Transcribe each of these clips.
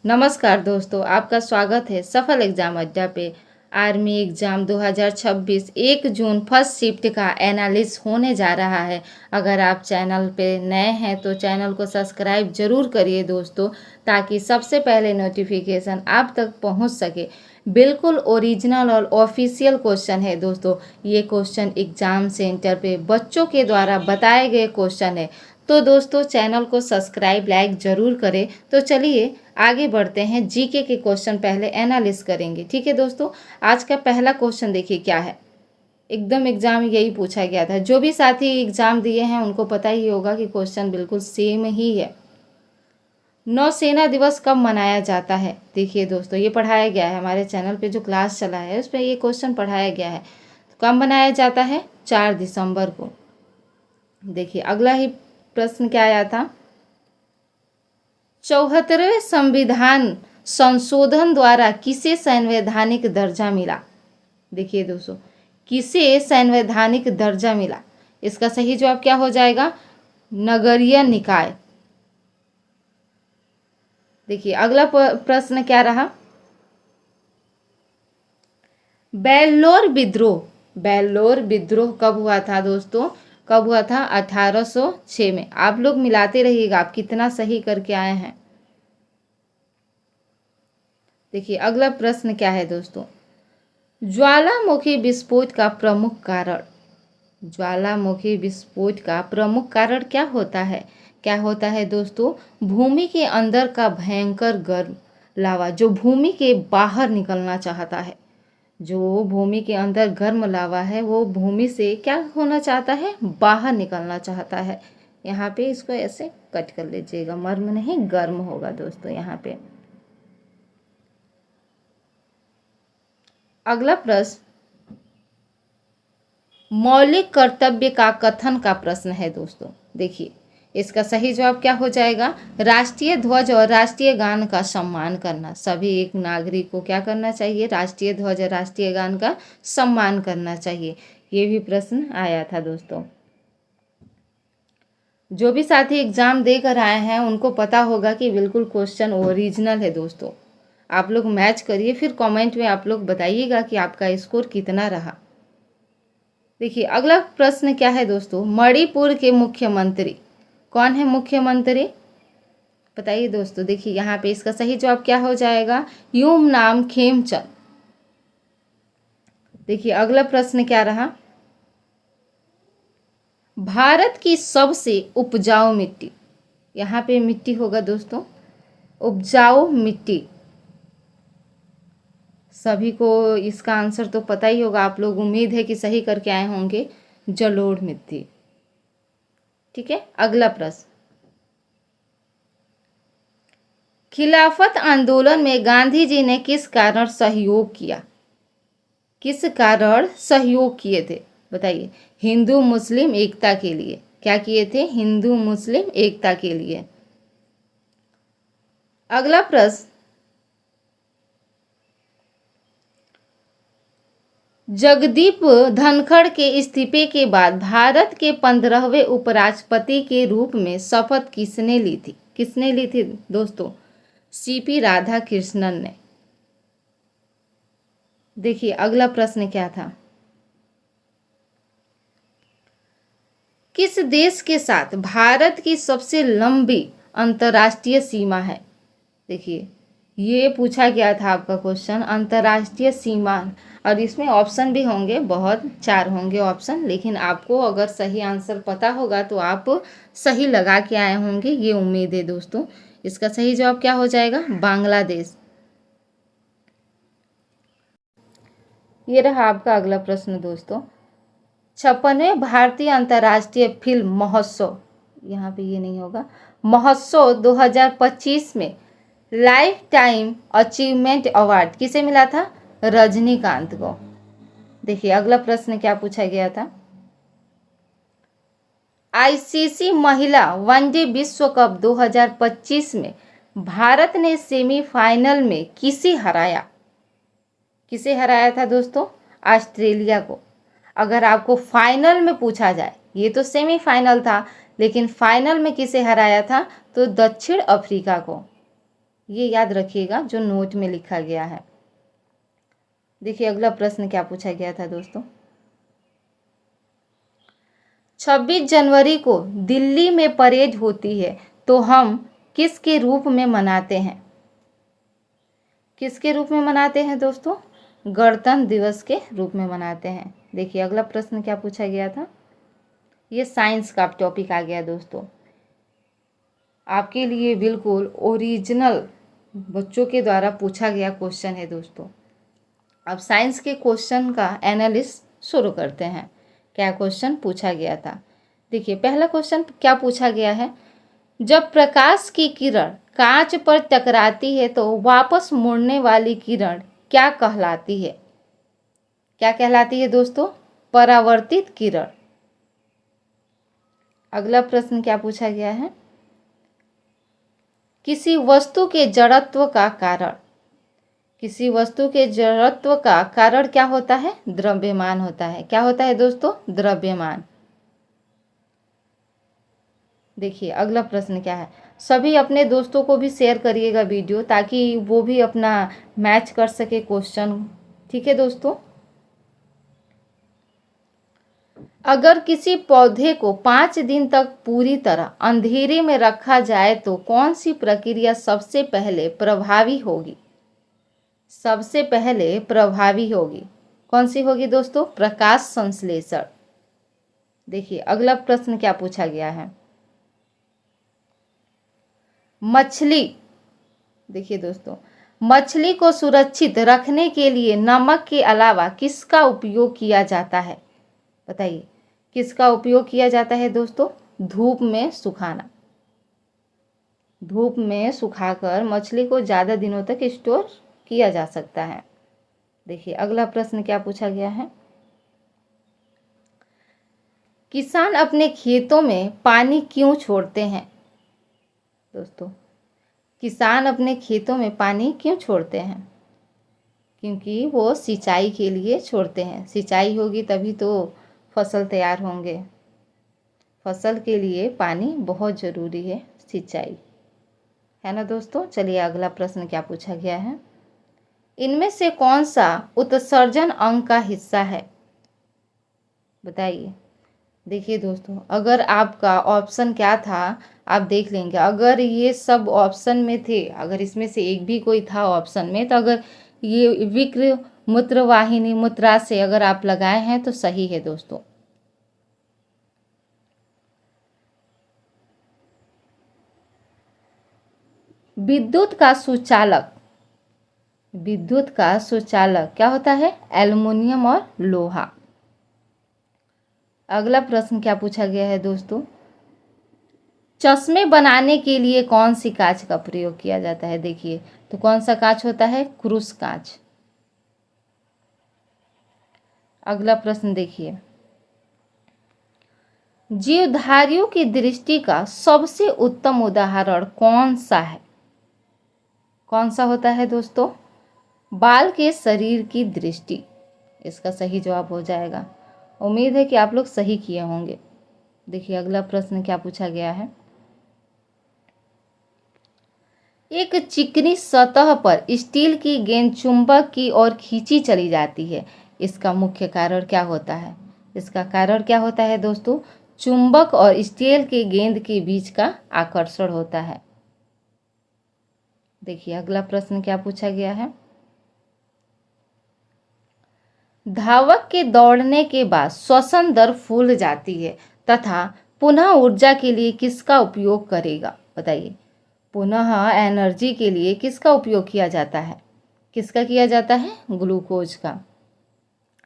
नमस्कार दोस्तों, आपका स्वागत है सफल एग्जाम अड्डा पे। Army exam 2026 1 June first shift का एनालिसिस होने जा रहा है। अगर आप चैनल पे नए हैं तो चैनल को सब्सक्राइब जरूर करिए दोस्तों, ताकि सबसे पहले नोटिफिकेशन आप तक पहुंच सके। बिल्कुल ओरिजिनल और ऑफिशियल क्वेश्चन है दोस्तों। ये क्वेश्चन एग्ज़ाम सेंटर पे बच्चों के द्वारा बताए गए क्वेश्चन है। तो दोस्तों चैनल को सब्सक्राइब लाइक ज़रूर करें। तो चलिए आगे बढ़ते हैं। जीके के क्वेश्चन पहले एनालिसिस करेंगे। ठीक है दोस्तों, आज का पहला क्वेश्चन देखिए क्या है। एकदम एग्जाम यही पूछा गया था। जो भी साथी एग्जाम दिए हैं उनको पता ही होगा कि क्वेश्चन बिल्कुल सेम ही है। नौसेना दिवस कब मनाया जाता है? देखिए दोस्तों, ये पढ़ाया गया है हमारे चैनल पे, जो क्लास चला है उस पर ये क्वेश्चन पढ़ाया गया है। तो कब मनाया जाता है? 4 दिसंबर को। देखिए अगला ही प्रश्न क्या आया था। 74वें संविधान संशोधन द्वारा किसे संवैधानिक दर्जा मिला? देखिए दोस्तों, किसे संवैधानिक दर्जा मिला? इसका सही जवाब क्या हो जाएगा? नगरीय निकाय। देखिए अगला प्रश्न क्या रहा। बेल्लोर विद्रोह कब हुआ था दोस्तों? कब हुआ था? 1806 में। आप लोग मिलाते रहिएगा आप कितना सही करके आए हैं। देखिए अगला प्रश्न क्या है दोस्तों। ज्वालामुखी विस्फोट का प्रमुख कारण। ज्वालामुखी विस्फोट का प्रमुख कारण क्या होता है? क्या होता है दोस्तों? भूमि के अंदर का भयंकर गर्म लावा जो भूमि के बाहर निकलना चाहता है। जो भूमि के अंदर गर्म लावा है वो भूमि से क्या होना चाहता है? बाहर निकलना चाहता है। यहाँ पे इसको ऐसे कट कर लीजिएगा, मर्म नहीं गर्म होगा दोस्तों यहाँ पे। अगला प्रश्न मौलिक कर्तव्य का कथन का प्रश्न है दोस्तों। देखिए इसका सही जवाब क्या हो जाएगा? राष्ट्रीय ध्वज और राष्ट्रीय गान का सम्मान करना। सभी एक नागरिक को क्या करना चाहिए? राष्ट्रीय ध्वज और राष्ट्रीय गान का सम्मान करना चाहिए। ये भी प्रश्न आया था दोस्तों। जो भी साथी एग्जाम देकर आए हैं उनको पता होगा कि बिल्कुल क्वेश्चन ओरिजिनल है दोस्तों। आप लोग मैच करिए, फिर कमेंट में आप लोग बताइएगा कि आपका स्कोर कितना रहा। देखिए अगला प्रश्न क्या है दोस्तों। मणिपुर के मुख्यमंत्री कौन है? मुख्यमंत्री बताइए दोस्तों। देखिए यहाँ पे इसका सही जवाब क्या हो जाएगा? यूमनाम खेमचंद। देखिए अगला प्रश्न क्या रहा। भारत की सबसे उपजाऊ मिट्टी। यहाँ पे मिट्टी होगा दोस्तों उपजाऊ मिट्टी। सभी को इसका आंसर तो पता ही होगा, आप लोग उम्मीद है कि सही करके आए होंगे। जलोढ़ मिट्टी। ठीक है अगला प्रश्न। खिलाफत आंदोलन में गांधी जी ने किस कारण सहयोग किया? किस कारण सहयोग किए थे बताइए? हिंदू मुस्लिम एकता के लिए। क्या किए थे? हिंदू मुस्लिम एकता के लिए। अगला प्रश्न। जगदीप धनखड़ के इस्तीफे के बाद भारत के 15वें उपराष्ट्रपति के रूप में शपथ किसने ली थी? किसने ली थी दोस्तों? सीपी राधाकृष्णन ने। देखिए अगला प्रश्न क्या था। किस देश के साथ भारत की सबसे लंबी अंतर्राष्ट्रीय सीमा है? देखिए ये पूछा गया था आपका क्वेश्चन, अंतर्राष्ट्रीय सीमा। और इसमें ऑप्शन भी होंगे, बहुत 4 होंगे ऑप्शन, लेकिन आपको अगर सही आंसर पता होगा तो आप सही लगा के आए होंगे, ये उम्मीद है दोस्तों। इसका सही जवाब क्या हो जाएगा? बांग्लादेश। ये रहा आपका अगला प्रश्न दोस्तों। 56वें भारतीय अंतर्राष्ट्रीय फिल्म महोत्सव, यहाँ पे ये नहीं होगा, महोत्सव 2025 में लाइफ टाइम अचीवमेंट अवार्ड किसे मिला था? रजनीकांत को। देखिए अगला प्रश्न क्या पूछा गया था। आईसीसी महिला वनडे विश्व कप 2025 में भारत ने सेमीफाइनल में किसे हराया? किसे हराया था दोस्तों? ऑस्ट्रेलिया को। अगर आपको फाइनल में पूछा जाए, ये तो सेमीफाइनल था, लेकिन फाइनल में किसे हराया था? तो दक्षिण अफ्रीका को। ये याद रखिएगा जो नोट में लिखा गया है। देखिए अगला प्रश्न क्या पूछा गया था दोस्तों। 26 जनवरी को दिल्ली में परेड होती है तो हम किसके रूप में मनाते हैं? किसके रूप में मनाते हैं दोस्तों? गणतंत्र दिवस के रूप में मनाते हैं। देखिए अगला प्रश्न क्या पूछा गया था। ये साइंस का टॉपिक आ गया दोस्तों, आपके लिए बिल्कुल ओरिजिनल बच्चों के द्वारा पूछा गया क्वेश्चन है दोस्तों। अब साइंस के क्वेश्चन का एनालिसिस शुरू करते हैं। क्या क्वेश्चन पूछा गया था? देखिए पहला क्वेश्चन क्या पूछा गया है। जब प्रकाश की किरण कांच पर टकराती है तो वापस मुड़ने वाली किरण क्या कहलाती है? क्या कहलाती है दोस्तों? परावर्तित किरण। अगला प्रश्न क्या पूछा गया है। किसी वस्तु के जड़त्व का कारण, किसी वस्तु के जड़त्व का कारण क्या होता है? द्रव्यमान होता है। क्या होता है दोस्तों? द्रव्यमान। देखिए अगला प्रश्न क्या है। सभी अपने दोस्तों को भी शेयर करिएगा वीडियो, ताकि वो भी अपना मैच कर सके क्वेश्चन। ठीक है दोस्तों। अगर किसी पौधे को 5 दिन तक पूरी तरह अंधेरे में रखा जाए तो कौन सी प्रक्रिया सबसे पहले प्रभावी होगी? सबसे पहले प्रभावी होगी कौन सी होगी दोस्तों? प्रकाश संश्लेषण। देखिए अगला प्रश्न क्या पूछा गया है। मछली, देखिए दोस्तों, मछली को सुरक्षित रखने के लिए नमक के अलावा किसका उपयोग किया जाता है? बताइए किसका उपयोग किया जाता है दोस्तों? धूप में सुखाना। धूप में सुखाकर मछली को ज़्यादा दिनों तक स्टोर किया जा सकता है। देखिए अगला प्रश्न क्या पूछा गया है। किसान अपने खेतों में पानी क्यों छोड़ते हैं? दोस्तों किसान अपने खेतों में पानी क्यों छोड़ते हैं? क्योंकि वो सिंचाई के लिए छोड़ते हैं। सिंचाई होगी तभी तो फसल तैयार होंगे। फसल के लिए पानी बहुत ज़रूरी है, सिंचाई है ना दोस्तों। चलिए अगला प्रश्न क्या पूछा गया है। इनमें से कौन सा उत्सर्जन अंग का हिस्सा है? बताइए। देखिए दोस्तों अगर आपका ऑप्शन क्या था आप देख लेंगे। अगर ये सब ऑप्शन में थे, अगर इसमें से एक भी कोई था ऑप्शन में, तो अगर ये विक्र मूत्रवाहिनी मूत्राशय अगर आप लगाए हैं तो सही है दोस्तों। विद्युत का सुचालक, विद्युत का सुचालक क्या होता है? एल्युमिनियम और लोहा। अगला प्रश्न क्या पूछा गया है दोस्तों। चश्मे बनाने के लिए कौन सी कांच का प्रयोग किया जाता है? देखिए तो कौन सा कांच होता है? क्रूस कांच। अगला प्रश्न देखिए। जीवधारियों की दृष्टि का सबसे उत्तम उदाहरण कौन सा है? कौन सा होता है दोस्तों? बाल के शरीर की दृष्टि इसका सही जवाब हो जाएगा। उम्मीद है कि आप लोग सही किए होंगे। देखिए अगला प्रश्न क्या पूछा गया है। एक चिकनी सतह पर स्टील की गेंद चुंबक की ओर खींची चली जाती है, इसका मुख्य कारण क्या होता है? इसका कारण क्या होता है दोस्तों? चुंबक और स्टील की गेंद के बीच का आकर्षण होता है। देखिए अगला प्रश्न क्या पूछा गया है। धावक के दौड़ने के बाद श्वसन दर फूल जाती है तथा पुनः ऊर्जा के लिए किसका उपयोग करेगा? बताइए। पुनः एनर्जी के लिए किसका उपयोग किया जाता है? किसका किया जाता है? ग्लूकोज का।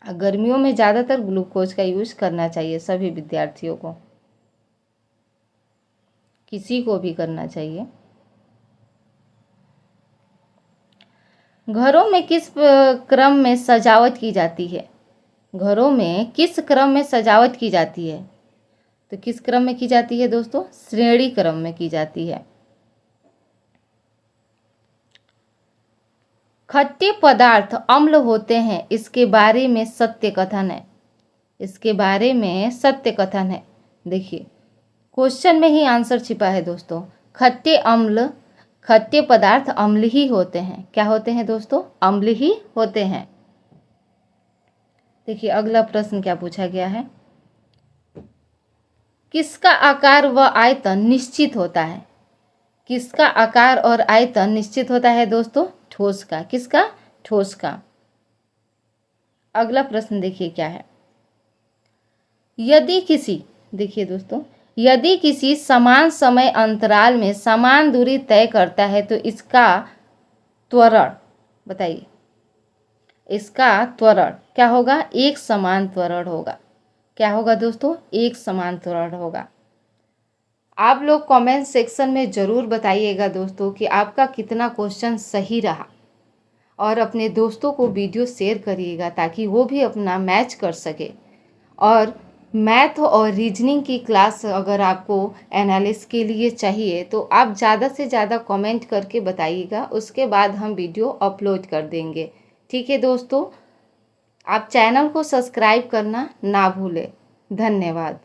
गर्मियों में ज़्यादातर ग्लूकोज का यूज करना चाहिए सभी विद्यार्थियों को, किसी को भी करना चाहिए। घरों में किस क्रम में सजावट की जाती है? घरों में किस क्रम में सजावट की जाती है? तो किस क्रम में की जाती है दोस्तों? श्रेणी क्रम में की जाती है। खट्टे पदार्थ अम्ल होते हैं, इसके बारे में सत्य कथन है। इसके बारे में सत्य कथन है। देखिए क्वेश्चन में ही आंसर छिपा है दोस्तों। खट्टे अम्ल खाद्य पदार्थ अम्ल ही होते हैं। क्या होते हैं दोस्तों? अम्ल ही होते हैं। देखिए अगला प्रश्न क्या पूछा गया है, किसका आकार व आयतन निश्चित होता है? किसका आकार और आयतन निश्चित होता है दोस्तों? ठोस का। किसका? ठोस का। अगला प्रश्न देखिए क्या है, यदि किसी, देखिए दोस्तों, यदि किसी समान समय अंतराल में समान दूरी तय करता है तो इसका त्वरण, बताइए, इसका त्वरण क्या होगा? एक समान त्वरण होगा। क्या होगा दोस्तों? एक समान त्वरण होगा। आप लोग कमेंट सेक्शन में ज़रूर बताइएगा दोस्तों कि आपका कितना क्वेश्चन सही रहा, और अपने दोस्तों को वीडियो शेयर करिएगा ताकि वो भी अपना मैच कर सके। और मैथ और रीजनिंग की क्लास अगर आपको एनालिसिस के लिए चाहिए तो आप ज़्यादा से ज़्यादा कमेंट करके बताइएगा, उसके बाद हम वीडियो अपलोड कर देंगे। ठीक है दोस्तों, आप चैनल को सब्सक्राइब करना ना भूलें। धन्यवाद।